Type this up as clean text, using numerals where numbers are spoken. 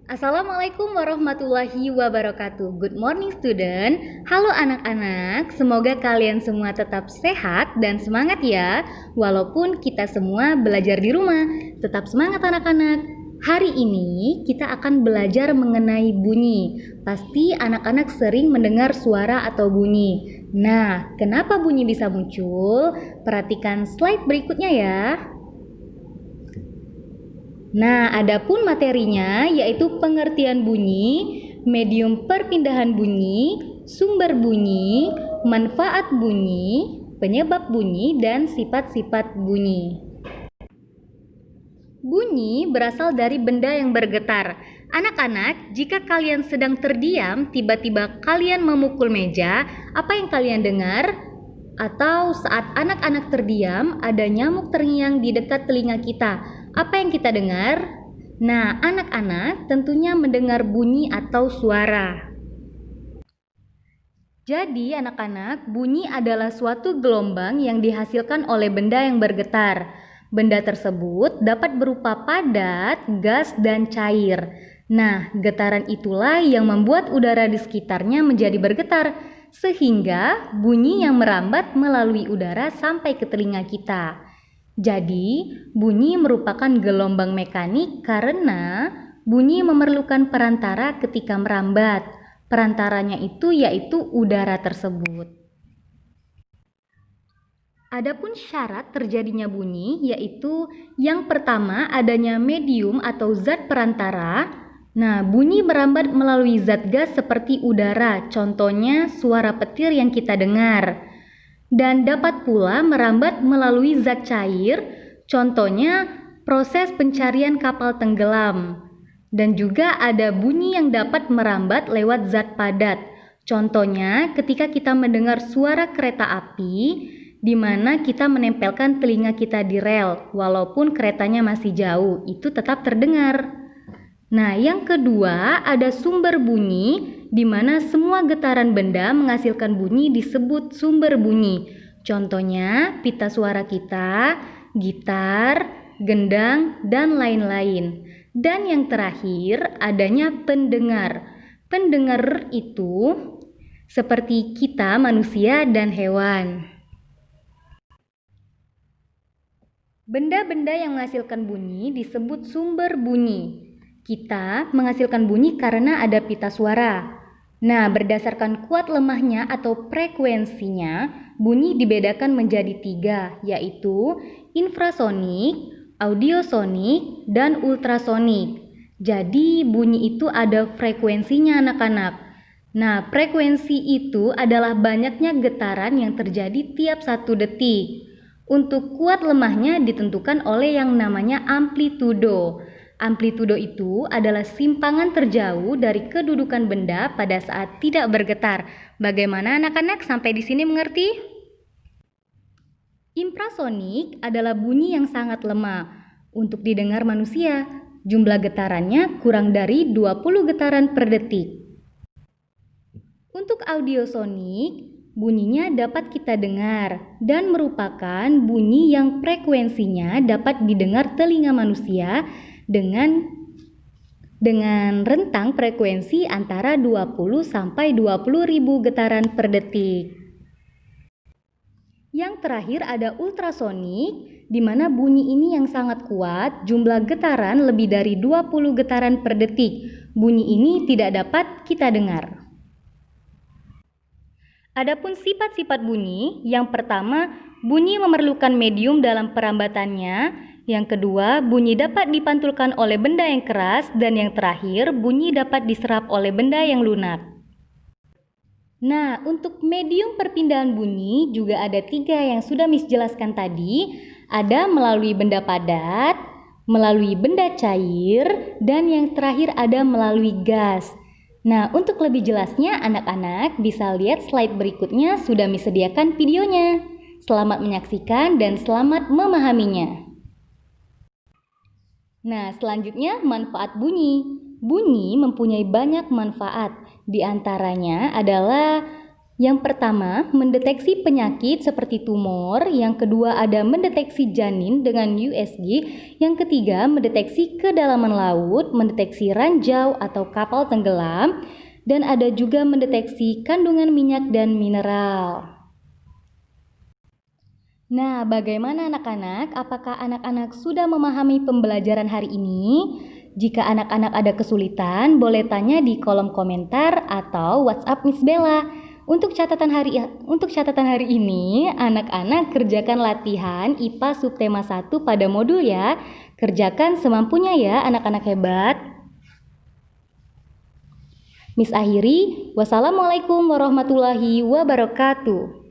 Assalamualaikum warahmatullahi wabarakatuh. Good morning student. Halo anak-anak, semoga kalian semua tetap sehat dan semangat ya. Walaupun kita semua belajar di rumah, tetap semangat anak-anak. Hari ini kita akan belajar mengenai bunyi. Pasti anak-anak sering mendengar suara atau bunyi. Nah, kenapa bunyi bisa muncul? Perhatikan slide berikutnya ya. Nah, adapun materinya yaitu pengertian bunyi, medium perpindahan bunyi, sumber bunyi, manfaat bunyi, penyebab bunyi, dan sifat-sifat bunyi. Bunyi berasal dari benda yang bergetar. Anak-anak, jika kalian sedang terdiam, tiba-tiba kalian memukul meja, apa yang kalian dengar? Atau saat anak-anak terdiam, ada nyamuk terngiang di dekat telinga kita. Apa yang kita dengar? Nah, anak-anak tentunya mendengar bunyi atau suara. Jadi, anak-anak, bunyi adalah suatu gelombang yang dihasilkan oleh benda yang bergetar. Benda tersebut dapat berupa padat, gas, dan cair. Nah, getaran itulah yang membuat udara di sekitarnya menjadi bergetar, sehingga bunyi yang merambat melalui udara sampai ke telinga kita. Jadi, bunyi merupakan gelombang mekanik karena bunyi memerlukan perantara ketika merambat. Perantaranya itu yaitu udara tersebut. Adapun syarat terjadinya bunyi yaitu yang pertama adanya medium atau zat perantara. Nah, bunyi merambat melalui zat gas seperti udara, contohnya suara petir yang kita dengar. Dan dapat pula merambat melalui zat cair, contohnya proses pencarian kapal tenggelam. Dan juga ada bunyi yang dapat merambat lewat zat padat, contohnya ketika kita mendengar suara kereta api, di mana kita menempelkan telinga kita di rel, walaupun keretanya masih jauh, itu tetap terdengar. Nah, yang kedua ada sumber bunyi, di mana semua getaran benda menghasilkan bunyi disebut sumber bunyi. Contohnya pita suara kita, gitar, gendang, dan lain-lain. Dan yang terakhir adanya pendengar. Pendengar itu seperti kita manusia dan hewan. Benda-benda yang menghasilkan bunyi disebut sumber bunyi. Kita menghasilkan bunyi karena ada pita suara. Nah, berdasarkan kuat lemahnya atau frekuensinya, bunyi dibedakan menjadi 3, yaitu infrasonik, audiosonik, dan ultrasonik. Jadi, bunyi itu ada frekuensinya anak-anak. Nah, frekuensi itu adalah banyaknya getaran yang terjadi tiap 1 detik. Untuk kuat lemahnya ditentukan oleh yang namanya amplitudo. Amplitudo itu adalah simpangan terjauh dari kedudukan benda pada saat tidak bergetar. Bagaimana anak-anak sampai di sini mengerti? Infrasonik adalah bunyi yang sangat lemah. Untuk didengar manusia, jumlah getarannya kurang dari 20 getaran per detik. Untuk audiosonik, bunyinya dapat kita dengar dan merupakan bunyi yang frekuensinya dapat didengar telinga manusia dengan rentang frekuensi antara 20 sampai 20.000 getaran per detik. Yang terakhir ada ultrasonik, di mana bunyi ini yang sangat kuat, jumlah getaran lebih dari 20 getaran per detik. Bunyi ini tidak dapat kita dengar. Adapun sifat-sifat bunyi, yang pertama, bunyi memerlukan medium dalam perambatannya. Yang kedua, bunyi dapat dipantulkan oleh benda yang keras. Dan yang terakhir, bunyi dapat diserap oleh benda yang lunak. Nah, untuk medium perpindahan bunyi juga ada 3 yang sudah Miss jelaskan tadi. Ada melalui benda padat, melalui benda cair, dan yang terakhir ada melalui gas. Nah, untuk lebih jelasnya anak-anak bisa lihat slide berikutnya, sudah Miss sediakan videonya. Selamat menyaksikan dan selamat memahaminya. Nah, selanjutnya manfaat bunyi. Bunyi mempunyai banyak manfaat. Di antaranya adalah Yang pertama, mendeteksi penyakit seperti tumor. Yang kedua, ada mendeteksi janin dengan USG. Yang ketiga, mendeteksi kedalaman laut, mendeteksi ranjau atau kapal tenggelam, dan ada juga mendeteksi kandungan minyak dan mineral. Nah, bagaimana anak-anak? Apakah anak-anak sudah memahami pembelajaran hari ini? Jika anak-anak ada kesulitan, boleh tanya di kolom komentar atau WhatsApp Miss Bella. Untuk catatan hari ini, anak-anak kerjakan latihan IPA subtema 1 pada modul ya. Kerjakan semampunya ya anak-anak hebat. Miss akhiri, wassalamualaikum warahmatullahi wabarakatuh.